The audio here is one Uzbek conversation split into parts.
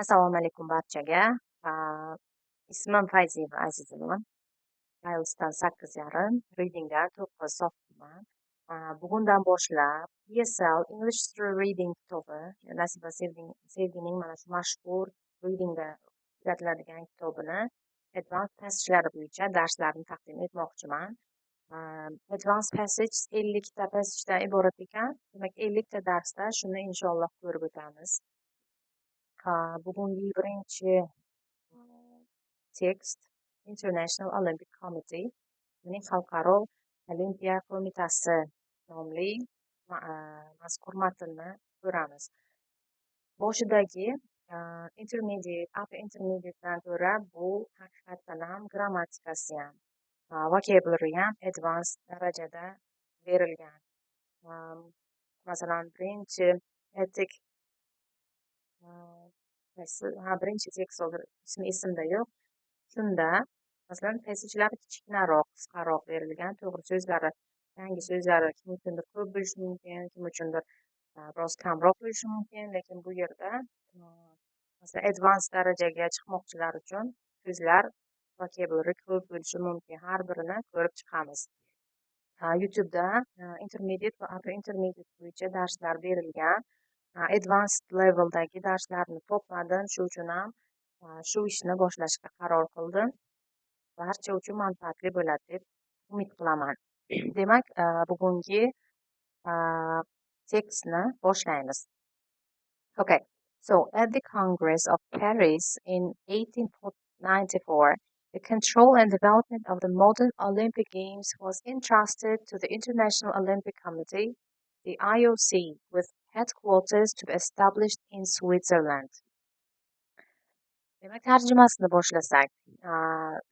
Assalomu alaykum barchaga. Ah, Ismim Fayziyeva Azizova. IELTSdan 8,5, Readingdan 9 so'qman. Bugundan boshlab ESL English Through Reading kitobi, Nasiba Sevgining mana shu mashhur Readingda o'qitiladigan kitobini Advanced Passage'lari bo'yicha darslarni taqdim etmoqchiman. Advanced Passage 50 ta passage'dan iborat ekan. Demak, 50 ta darsda shuni inshaalloh ko'rib o'tamiz. Bugungi birinchi tekst International Olympic Committee, ya'ni Xalqaro Olimpiya qo'mitasi nomli mazkur matnni ko'ramiz. Boshidagi intermediate, upper intermediatedan ko'ra bu haqiqatdan ham grammatikasi ham, vocabulary ham advanced darajada berilgan. Masalan, birinchi ethic birinchi tekst hozir ismi esimda yo'q. Shunda masalan passage'lar kichikroq, qisqaroq berilgan, to'g'ri so'zlari, yangi so'zlari kim uchundir ko'p bo'lishi mumkin, kim uchundir biroz kamroq bo'lishi mumkin, lekin bu yerda masalan advanced darajaga chiqmoqchilar uchun so'zlar vocabulary ko'p bo'lishi mumkin. Har birini ko'rib chiqamiz. YouTube'da intermediate va upper intermediate bo'yicha darslar berilgan. Advanced level'dagi darslarni to'pladim, shu uchun ham shu ishni boshlashga qaror qildim. Barcha uchun manfaatli bo'ladi deb umid qilaman. Demak, bugungi tekstni boshlaymiz. Okay. So, at the Congress of Paris in 1894, the control and development of the modern Olympic Games was entrusted to the International Olympic Committee, the IOC, with headquarters to be established in Switzerland. Demak, tarjimasini boshlasak,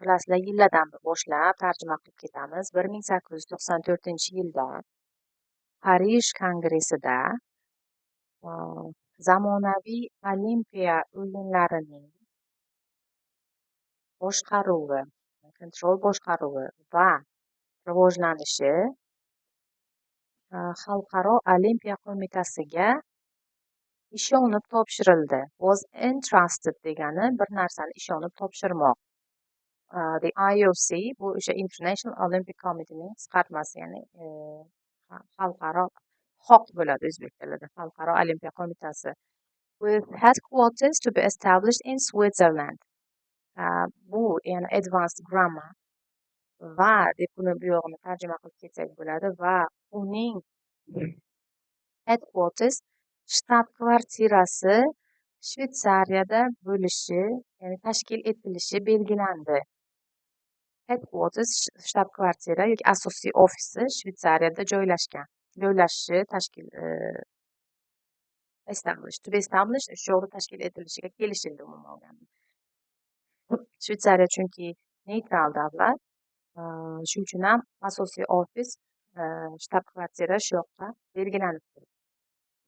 bilasizlar, yillardan boshlab tarjima qilib ketamiz. 1894-yilda Parij kongressida zamonaviy Olimpiya o'yinlarining boshqaruvi, kontrol boshqaruvi va rivojlanishi Xalqaro Olimpiya qo'mitasiga ishonib topshirildi. Was entrusted degani bir narsani ishonib topshirmoq. The IOC bu o'sha International Olympic Committee'ning qisqartmasi, ya'ni xalqaro xoq bo'ladi o'zbek tilida, Xalqaro Olimpiya qo'mitasi. With headquarters to be established in Switzerland. Bu ya'ni advanced grammar va deb buni bu yog'ini tarjima qilib ketsak bo'ladi va uning headquarters shtab-kvartirasi Shvetsariyada bo'lishi, ya'ni tashkil etilishi belgilandi. Headquarters shtab-kvartira yoki asosiy ofisi Shvetsariyada joylashishi established, to be established, shu yoqda tashkil etilishiga kelishildi umuman olganda. Shvetsariya chunki neytral davlat, shuning uchun ham asosiy ofis, shtab-kvartira shu yoqda belgilanib turibdi.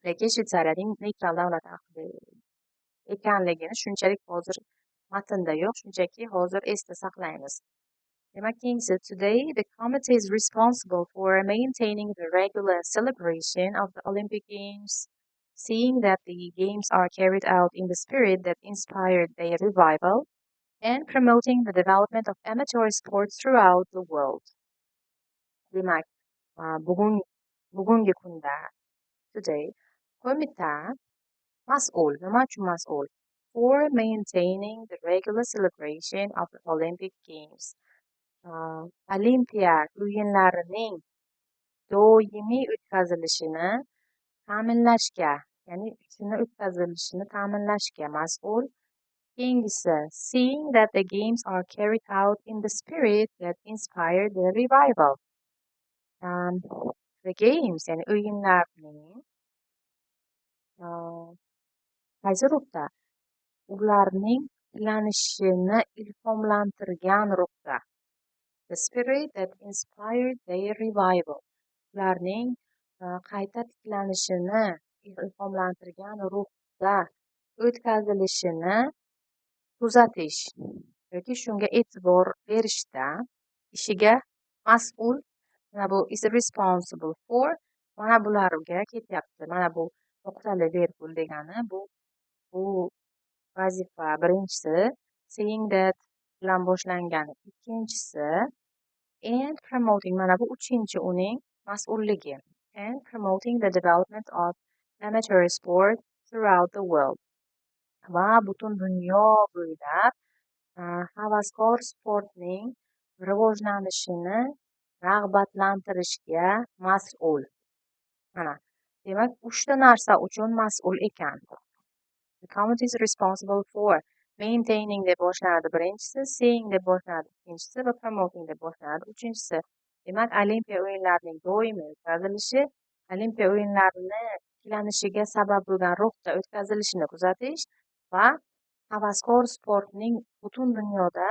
Lekin Shvetsariyaning neytral davlat ekanligini shunchalik hozir matnda yo'q, shunchaki hozir esda saqlaymiz. Demak, keyingisi, today the committee is responsible for maintaining the regular celebration of the Olympic Games, seeing that the games are carried out in the spirit that inspired their revival, and promoting the development of amateur sports throughout the world. Demak, bugungi kunda, today, qo'mita mas'ul, nima uchun mas'ul? For maintaining the regular celebration of the Olympic Games. Olimpiya o'yinlarining doimiy o'tkazilishini ta'minlashga, ya'ni shuni o'tkazilishini ta'minlashga mas'ul. Keyingisi, seeing that the games are carried out in the spirit that inspired the revival. The games, ya'ni o'yinlarning qaysi ruhda? Ularning tiklanishini ilhomlantirgan ruhda. The spirit that inspired their revival. Ularning qayta tiklanishini ilhomlantirgan ruhda o'tkazilishini kuzatish yoki shunga e'tibor berishda ishiga mas'ul. Mana bu is responsible for, mana bularga ketyapti. Mana bu nuqtali verb degani bu vazifa birinchisi, seeing that bilan boshlangani ikkinchisi, and promoting, mana bu uchinchi uning mas'ulligi, and promoting the development of amateur sport throughout the world, va butun dunyo bo'ylab havaskor sportning rivojlanishini rag'batlantirishga mas'ul. Mana, demak, uchta narsa uchun mas'ul ekan. The committee is responsible for maintaining deb boshlanadi birinchisi, seeing deb boshlanadi ikkinchisi va promoting deb boshlanadi uchinchisi. Demak, Olimpiya o'yinlarining doimiy o'tkazilishi, Olimpiya o'yinlarini tiklanishiga sabab bo'lgan ruhda o'tkazilishini kuzatish va havaskor sportning butun dunyoda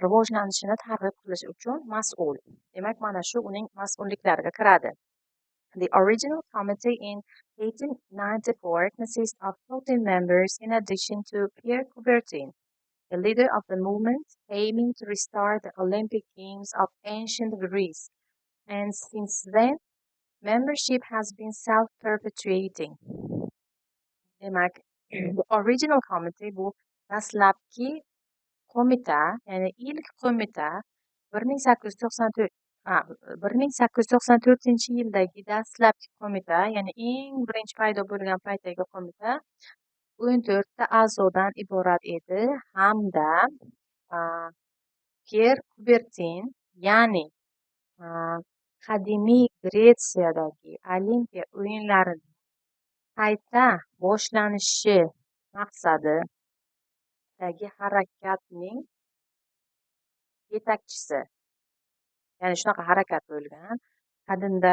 rivojlanishini targ'ib qilish uchun mas'ul. Demak, mana shu uning mas'ulliklariga kiradi. The original committee in 1894 consists of 14 members in addition to Pierre Coubertin, the leader of the movement aiming to restart the Olympic Games of ancient Greece. And since then, membership has been self-perpetuating. Demak, the original committee bu dastlabki qo'mita, ya'ni ilk qo'mita 1894-yildagi dastlabki qo'mita, ya'ni eng birinchi paydo bo'lgan paytdagi qo'mita 14 ta a'zodan iborat edi hamda Pierre Coubertin, ya'ni qadimiy Gretsiyadagi Olimpiya o'yinlarini qayta boshlanishi maqsadidagi harakatning yetakchisi. Ya'ni shunaqa harakat bo'lgan. Qadimda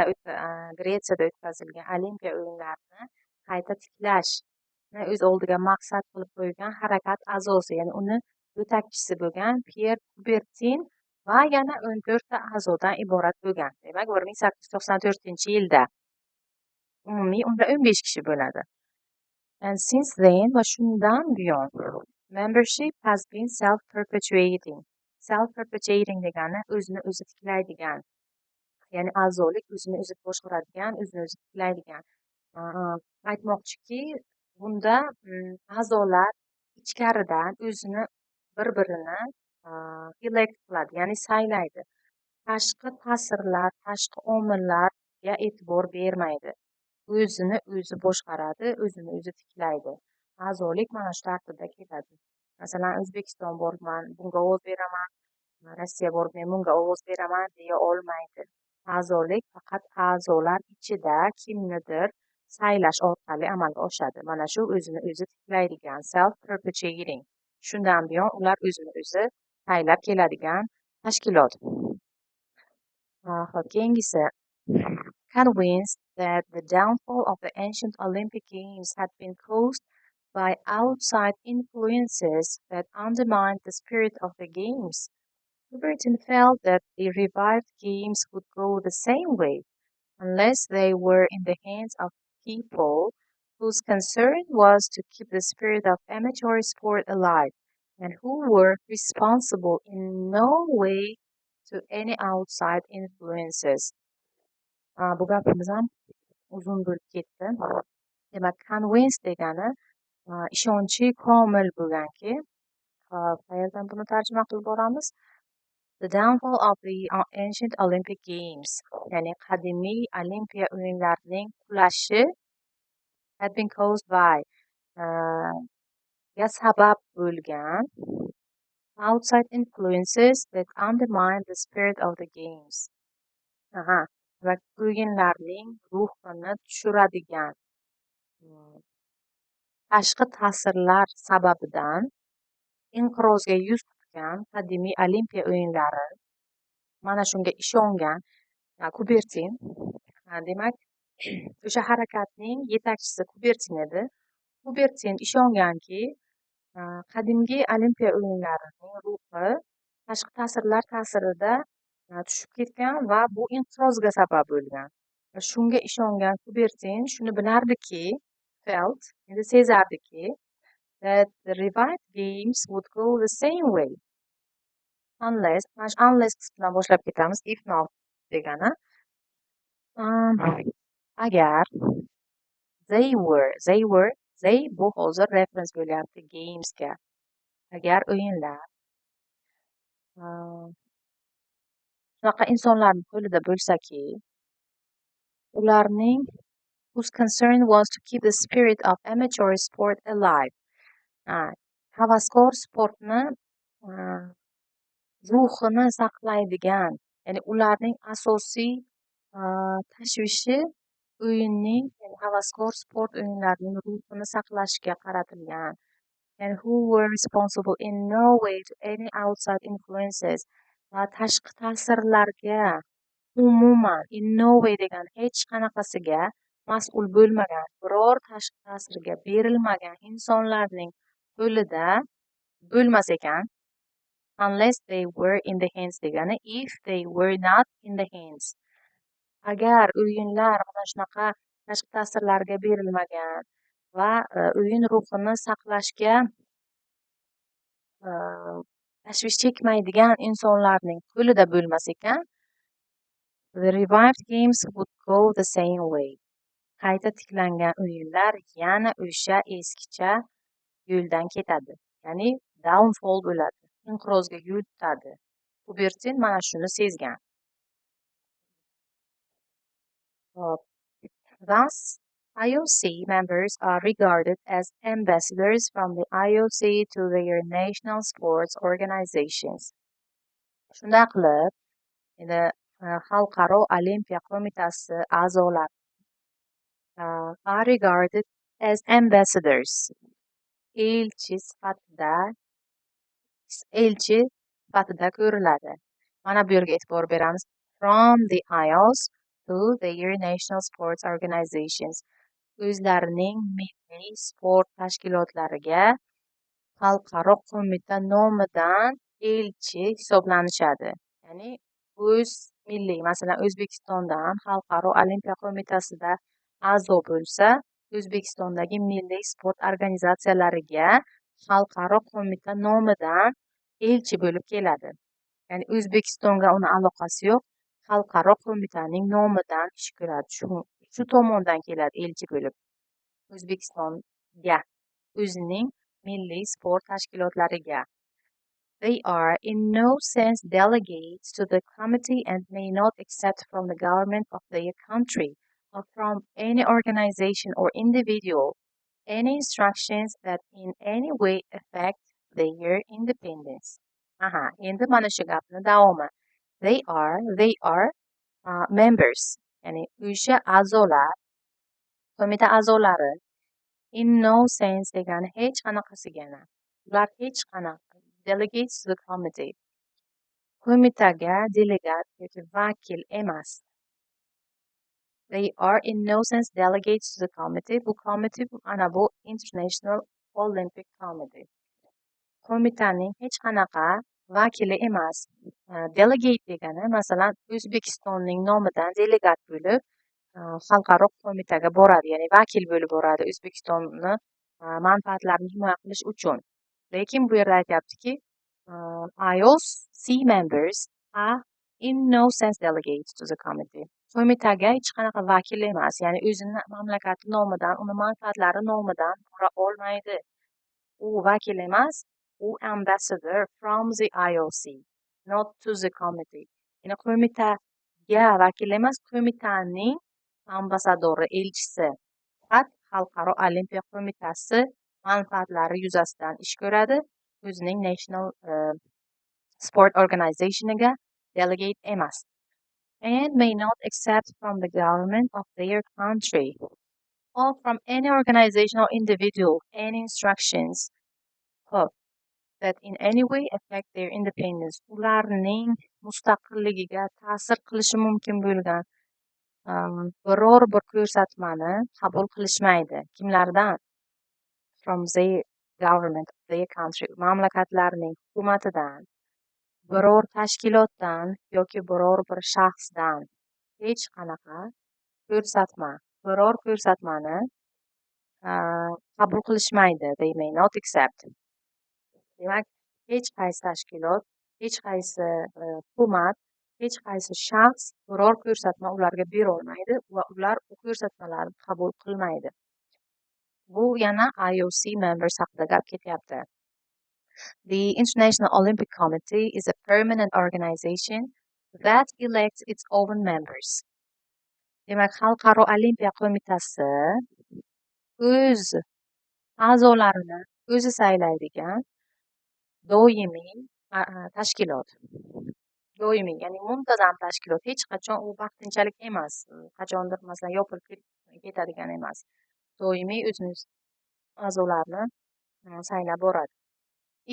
Gretsiyada o'tkazilgan Olimpiya o'yinlarini qayta tiklashni o'z oldiga maqsad qilib qo'ygan harakat a'zosi, ya'ni uni yetakchisi bo'lgan Pierre Coubertin va yana 14 ta a'zodan iborat bo'lgan. Demak, 1894-yilda umumiy unda 15 kishi bo'ladi. And since then, va shundan buyon, membership has been self-perpetuating. Self-perpetuating degani o'zini o'zi tiklaydigan. Ya'ni a'zolik o'zini o'zi boshqaradigan, o'zini o'zi tiklaydigan. Aytmoqchiki, bunda a'zolar ichkaridan o'zini bir-birini elect qiladi, ya'ni saylaydi. Tashqi ta'sirlar, tashqi omillarga e'tibor bermaydi. O'zini o'zi boshqaradi, o'zini o'zi tiklaydi. A'zolik mana shu tartibda keladi. Masalan, O'zbekiston borman, bunga ovoz beraman, Rossiya borib, men bunga ovoz beraman deya olmaydi. A'zolik faqat a'zolar ichida kimnidir saylash orqali amalga oshadi. Mana shu o'zini o'zi tiklaydigan, self-perpetuating. Shundan buyon ular o'zini o'zi saylab keladigan tashkilot. Keyingisi, convinced that the downfall of the ancient Olympic Games had been caused by outside influences that undermined the spirit of the Games. Coubertin felt that the revived Games would go the same way unless they were in the hands of people whose concern was to keep the spirit of amateur sport alive and who were responsible in no way to any outside influences. Bu gapimiz ham uzun bo'lib ketdi. Demak, convince degani ishonchi komil bo'lganki, qayerdan buni tarjima qilib boramiz? The downfall of the ancient Olympic Games, ya'ni qadimiy Olimpiya o'yinlarining qulashi had been caused by ga sabab bo'lgan outside influences that undermine the spirit of the games. Va o'yinlarning ruhini tushiradigan tashqi ta'sirlar sababidan inqirozga yuz tutgan qadimiy Olimpiya o'yinlari, mana shunga ishongan Coubertin, demak, o'sha harakatning yetakchisi Coubertin edi. Coubertin ishonganki, qadimgi Olimpiya o'yinlarining ruhi tashqi ta'sirlar ta'sirida tushib ketgan va bu inqirozga sabab bo'lgan. Shunga ishongan Coubertin shuni bilardiki, felt, endi sezardiki, that the revived games would go the same way unless qismidan boshlab ketamiz, if not degani agar they were They bu hozir reference bo'lyapti gamesga. Agar o'yinlar shunaqa insonlarning qo'lida bo'lsaki, ularning whose concern was to keep the spirit of amateur sport alive. Havaskor sportni ruhini saqlaydigan, ya'ni ularning asosiy tashvishi o'yinning, ya'ni havaskor sport o'yinlarining ruhini saqlashga qaratilgan. And who were responsible in no way to any outside influences va tashqi ta'sirlarga umuman in no way degan hech qanaqasiga mas'ul bo'lmagan, biror tashqi ta'sirga berilmagan insonlarning qo'lida bo'lmas ekan, unless they were in the hands degani if they were not in the hands. Agar o'yinlar mana shunaqa tashqi ta'sirlarga berilmagan va o'yin ruhini saqlashga tashvish chekmaydigan insonlarning qo'lida bo'lmas ekan, the revived games would go the same way. Qayta tiklangan o'yinlar yana o'sha eskicha yo'ldan ketadi. Ya'ni downfall bo'ladi, inqirozga yo'l tutadi. Kubertin mana shuni sezgan. Thus, IOC members are regarded as ambassadors from the IOC to their national sports organizations. Shunday qilib, endi Xalqaro Olimpiya qo'mitasi a'zolari are regarded as ambassadors. Elchi sifatida ko'riladi. Mana bu yerga e'tibor beramiz. From the IOC to their national sports organizations. O'zlarining milliy sport tashkilotlariga xalqaro qo'mita nomidan elchi hisoblanishadi. Ya'ni o'z milliy, masalan, O'zbekistondan Xalqaro Olimpiya qo'mitasida a'zo bo'lsa, O'zbekistondagi milliy sport organizatsiyalariga xalqaro qo'mita nomidan elchi bo'lib keladi. Ya'ni O'zbekistonga uni aloqasi yo'q, xalqaro qo'mitaning nomidan ish ko'radi. Shu tomondan keladi elchi bo'lib O'zbekistonga, o'zining milliy sport tashkilotlariga. They are in no sense delegates to the committee and may not accept from the government of their country or from any organization or individual any instructions that in any way affect their independence. Endi mana shu gapni davomi. They are members, ya'ni o'sha a'zolar, qo'mita a'zolari, in no sense degani hech qanaqasiga, ular hech qanaqa delegates to the committee, qo'mitaga delegat yoki vakil emas. They are in no sense delegates to the committee. Bu committee ana bu International Olympic Committee. Qo'mitaning hech qanaqa vakili emas. Delegate degani, masalan, O'zbekistonning nomidan delegat bo'lib xalqaro qo'mitaga boradi, ya'ni vakil bo'lib boradi O'zbekistonni manfaatlarini himoya qilish uchun. Lekin bu yerda aytyaptiki, IOC members are in no sense delegates to the committee. Qo'mitaga hech qanaqa vakil emas, ya'ni o'zini mamlakati nomidan, uni manfaatlari nomidan bora olmaydi. U vakil emas, u ambassador from the IOC, not to the committee. Ya'ni qo'mitaga vakil emas, qo'mitaning ambasadori, elchisi. Faqat Xalqaro Olimpiya qo'mitasi manfaatlari yuzasidan ish ko'radi, o'zining national sport organizationiga delegate emas. And may not accept from the government of their country or from any organization or individual any instructions that in any way affect their independence. Ularning mustaqilligiga ta'sir qilishi mumkin bo'lgan biror bir ko'rsatmani qabul qilishmaydi. Kimlardan? From their government of their country, mamlakatlarining hukumatidan, biror tashkilotdan yoki biror bir shaxsdan hech qanaqa biror ko'rsatmani qabul qilishmaydi. They may not accept. Demak, hech qaysi tashkilot, hech qaysi hukumat, hech qaysi shaxs biror ko'rsatma ularga bera olmaydi va ular u ko'rsatmalarni qabul qilmaydi. Bu yana IOC members haqida gap ketyapti. The International Olympic Committee is a permanent organization that elects its own members. Demak, Xalqaro Olimpiya qo'mitasi o'z a'zolarini o'zi saylaydigan doimiy tashkilot. Doimiy, ya'ni muntazam tashkilot. Hech qachon u vaqtinchalik emas. Qachondir masalan yopilib ketadigan emas. Doimiy o'zini a'zolarini saylab boradi.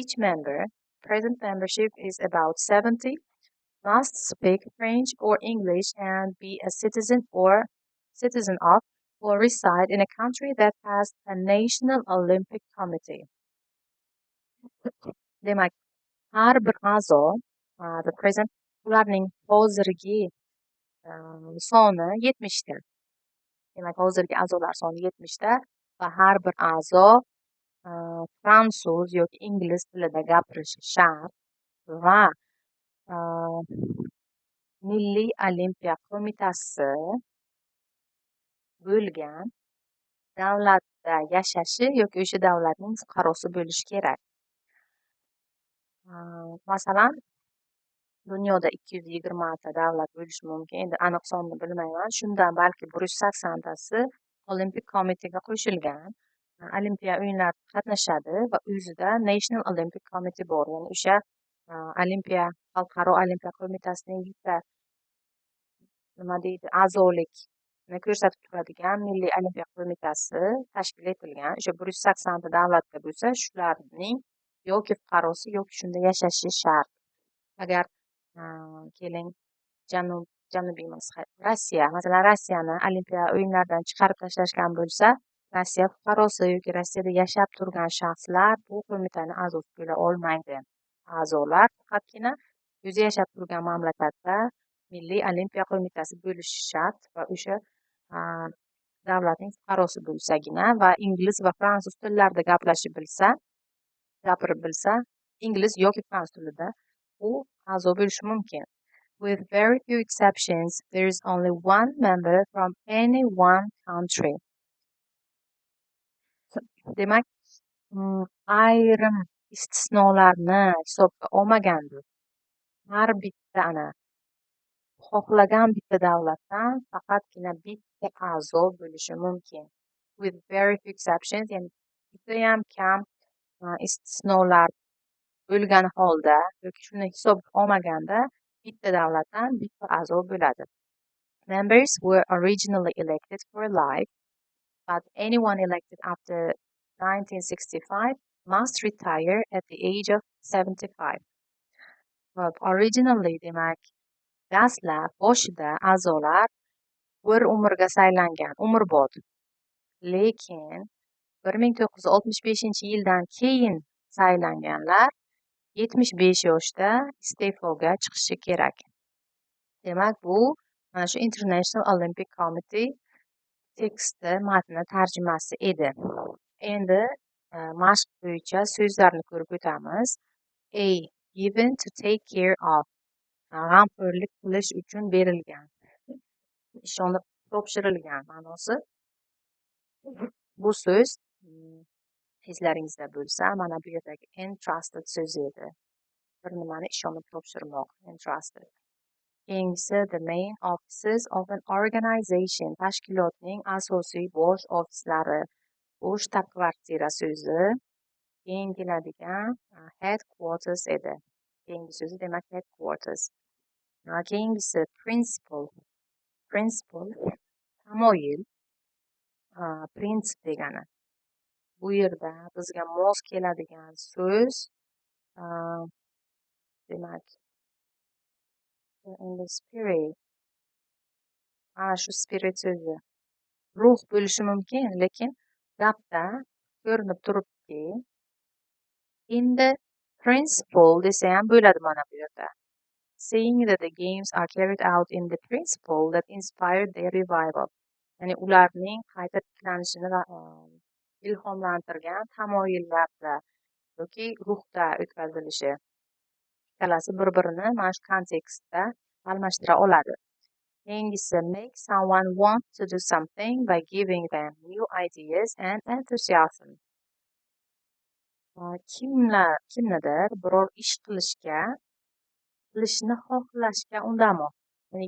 Each member, present membership is about 70, must speak French or English and be a citizen of or reside in a country that has a National Olympic Committee. Demak, har bir a'zo, the present, ularning hozirgi soni 70 ta. Demak, hozirgi a'zolar soni 70 ta va har bir a'zo fransuz yoki ingliz tilida gapirishi shart va Milliy Olimpiya qo'mitasi bo'lgan davlatda yashashi yoki o'sha davlatning fuqarosi bo'lishi kerak. Masalan, dunyoda 220 ta davlat bo'lishi mumkin. Endi aniq sonni bilmayman. Shundan balki 180 tasi Olimpik qo'mitaga qo'shilgan. Olimpiya o'yinlarida qatnashadi va o'zida National Olympic Committee bor. Ya'ni o'sha Xalqaro Olimpiya qo'mitasining bitta nima deydi, a'zolikni ko'rsatib turadigan Milliy Olimpiya qo'mitasi tashkil etilgan. O'sha 180 ta davlatda bo'lsa, shularning yoki fuqarosi yoki shunda yashashi shart. Agar keling janubiy Rossiya, masalan, Rossiyani Olimpiya o'yinlaridan chiqarib tashlashgan bo'lsa, Rossiya fuqarosi yoki Rossiyada yashab turgan shaxslar bu qo'mitani a'zosi bo'la olmaydi. A'zolar faqatgina o'zi yashab turgan mamlakatda Milliy Olimpiya qo'mitasi bo'lishi shart va o'sha davlatning fuqarosi bo'lsagina va ingliz va fransuz tillarida gapirib bilsa, ingliz yoki fransuz tilida u a'zo bo'lishi mumkin. With very few exceptions, there is only one member from any one country. Demak, ayrim istisnolarni hisobga olmaganda har bitta xohlagan bitta davlatdan faqatgina bitta a'zo bo'lishi mumkin. With very few exceptions, ya'ni judayam kam istisnolar bo'lgan holda yoki shuni hisobga olmaganda bitta davlatdan bitta a'zo bo'ladi. Members were originally elected for life, but anyone elected after 1965 must retire at the age of 75. Originally demak, dastlab boshida a'zolar bir umrga saylangan, umrbod. Lekin 1965-yildan keyin saylanganlar 75 yoshda iste'foga chiqishi kerak. Demak, bu mana shu International Olympic Committee teksti matni tarjimasi edi. Endi mashq bo'yicha so'zlarni ko'rib o'tamiz. A. Given to take care of. G'amxo'rlik qilish uchun berilgan. Ishonib topshirilgan ma'nosi. Bu so'z eslaringizda bo'lsa, mana bu yerdagi entrusted so'zi edi. Bir nimani ishonib topshirmoq, entrusted. Keyingisi the main offices of an organization, tashkilotning asosiy bosh ofislari. Bu shtab-kvartira so'zi. Keyin keladigan headquarters edi. Keyingi so'zi demak headquarters. Keyingisi principle, tamoyil, prinsip degani. Bu yerda bizga mos keladigan so'z demak in the spirit. Ana shu spirit so'zi ruh bo'lishi mumkin, lekin gapda ko'rinib turibdiki in the principle desa ham bo'ladi mana bu yerda. Saying that the games are carried out in the principle that inspired their revival. Ya'ni ularning qayta tiklanishini ilhomlantirgan tamoyillarda yoki ruhda o'tkazilishi. Ikkalasi bir-birini mana shu kontekstda almashtira oladi. Keyingisi, make someone want to do something by giving them new ideas and enthusiasm. Kimnidir biror ish qilishni xohlashga undamoq.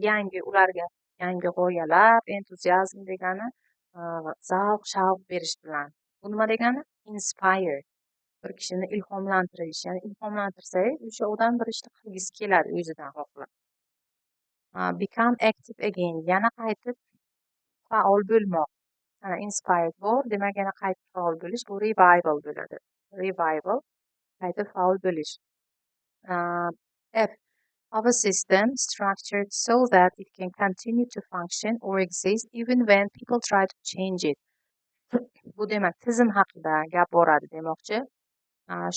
Ya'ni ularga yangi g'oyalar, entuziazm degani zavq-shavq berish bilan. Bu nima degani? Inspire. Bir kishini ilhomlantirish. Ya'ni ilhomlantirsangiz, o'sha odam bir ishni qilgisi keladi o'zidan xohlab. Become active again. Yana qaytib faol bo'lmoq. Inspired bor, demak yana qaytib faol bo'lish, bu revival bo'ladi. Revival, qaytib faol bo'lish. F. Of a system structured so that it can continue to function or exist even when people try to change it. Bu demak tizim haqida gap boradi demoqchi.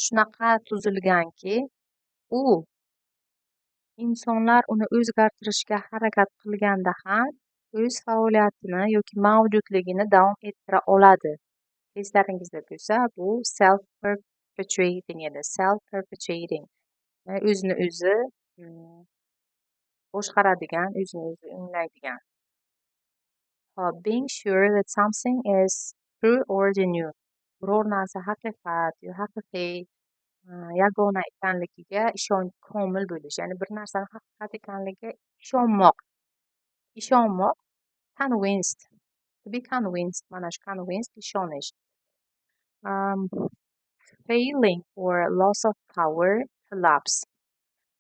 Shunaqa tuzilganki, u insonlar uni o'zgartirishga harakat qilganda ham o'z faoliyatini yoki mavjudligini davom ettira oladi. Eslaringizda bo'lsa, bu self-perpetuating edi. Self-perpetuating. O'zini o'zi boshqaradigan, o'zini o'zi o'nglaydigan. Being sure that something is true or genuine. Biror narsa haqiqat yo haqiqiy yagona ekanligiga ishonch komil bo'lish. Ya'ni bir narsani haqiqat ekanligiga ishonmoq. Ishonmoq, convinced. To be convinced, mana shu convinced ishonish. Failing or loss of power, collapse.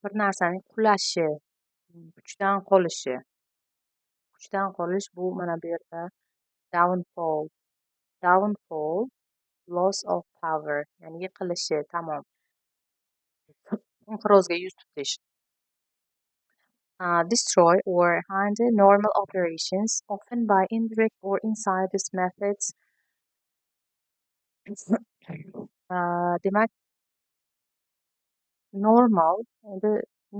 Bir narsaning qulashi, kuchdan qolishi. Kuchdan qolish bu mana bu yerda downfall. Downfall, loss of power, ya'ni yiqilishi, tamom. Inqirozga yuz tutish. Destroy or hinder normal operations, often by indirect or insidious methods. Demak, normal, endi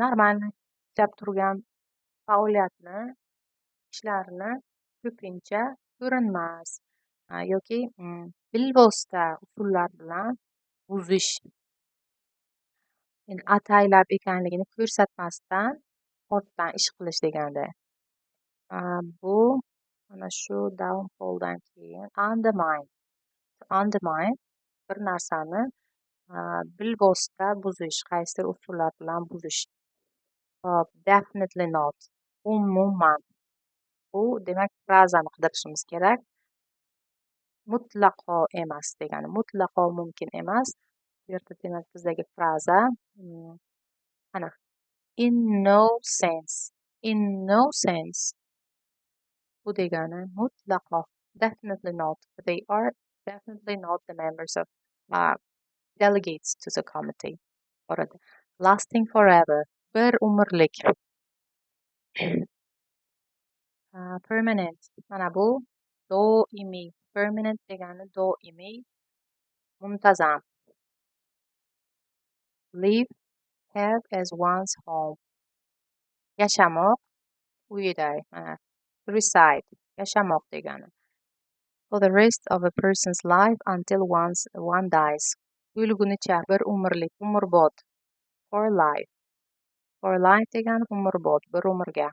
normal ishlab turgan faoliyatni, ishlarni ko'pincha ko'rinmas yoki bilvosita usullar bilan buzish. Endi ataylab ekanligini ko'rsatmasdan ortdan ish qilish deganda. Bu mana shu downfalldan keyin undermine. Undermine bir narsani bilvosita buzish, qaysidir usullar bilan buzish. Definitely not. Umuman. Bu demak frazani qidirishimiz kerak. Mutlaqo emas degani, mutlaqo mumkin emas. Bu yerda demak bizdagi fraza ana in no sense. In no sense. Bu degani mutlaqo, definitely not. They are definitely not the members of delegates to the committee. Boradi. Lasting forever. Bir umrlik. Permanent. Mana bu doimiy. Permanent degani doimiy, muntazam. Live, have as one's home. Yashamoq, uyiday. Reside. Yashamoq degani. For the rest of a person's life until one dies. O'lgunicha, bir umrlik, umrbod. For life. For life degani umrbod, bir umrga.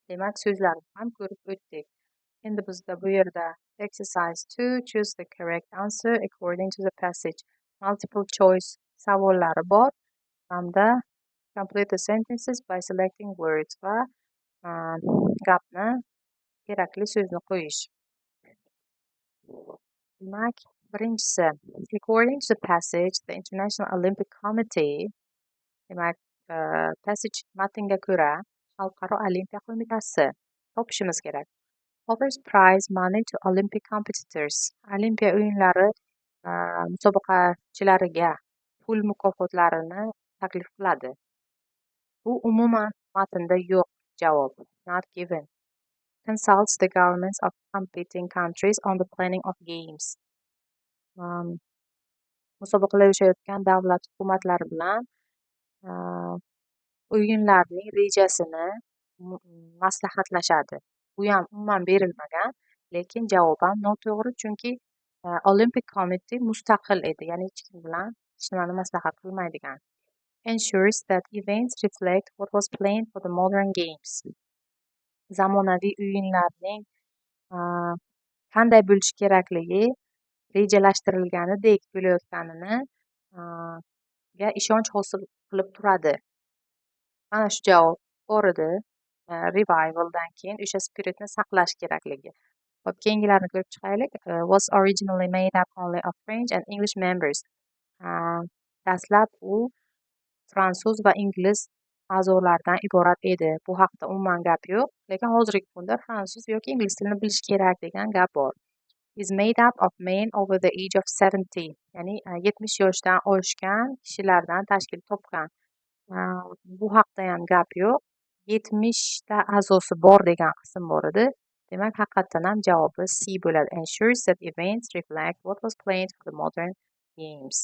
Demak, so'zlarni ham ko'rib o'tdik. Endi bizda bu yerda exercise 2, choose the correct answer according to the passage. Multiple choice savollari bor hamda complete the sentences by selecting words va gapni, kerakli so'zni qo'yish. Demak, birinchisi, according to the passage, the International Olympic Committee, demak, passage matnga ko'ra Xalqaro Olimpiya qo'mitasi topishimiz kerak. Offers prize money to Olympic competitors. Olimpiya o'yinlari musobaqachilariga pul mukofotlarini taklif qiladi. Bu umuman matnda yo'q javob. Not given. Consults the governments of competing countries on the planning of games. Musobaqalashayotgan davlat hukumatlari bilan o'yinlarning rejasini maslahatlashadi. Bu ham umuman berilmagan, lekin javob ham noto'g'ri, chunki Olympic Committee mustaqil edi, ya'ni hech kim bilan hech nimani maslahat qilmaydigan. Ensures that events reflect what was planned for the modern games. zamonaviy o'yinlarning a, qanday bo'lishi kerakligi rejalashtirilganidek bo'layotganini a, ga ishonch hosil qilib turadi. Mana shu javob to'g'ri edi. Revivaldan keyin o'sha spiritni saqlash kerakligi. Hop, keyingilarni ko'rib chiqaylik. Was originally made up only of French and English members. Dastlab u fransuz va ingliz a'zolaridan iborat edi. Bu haqda umuman gap yo'q, lekin hozirgi kunda fransuz yoki ingliz tilini bilish kerak degan gap bor. Is made up of men over the age of 70, ya'ni 70 yoshdan oshgan kishilardan tashkil topgan. Bu haqda ham gap yo'q. 70 ta a'zosi bor degan qism bor edi. Demak, haqiqatdan ham javobi C bo'ladi. Ensures that events reflect what was planned for the modern games.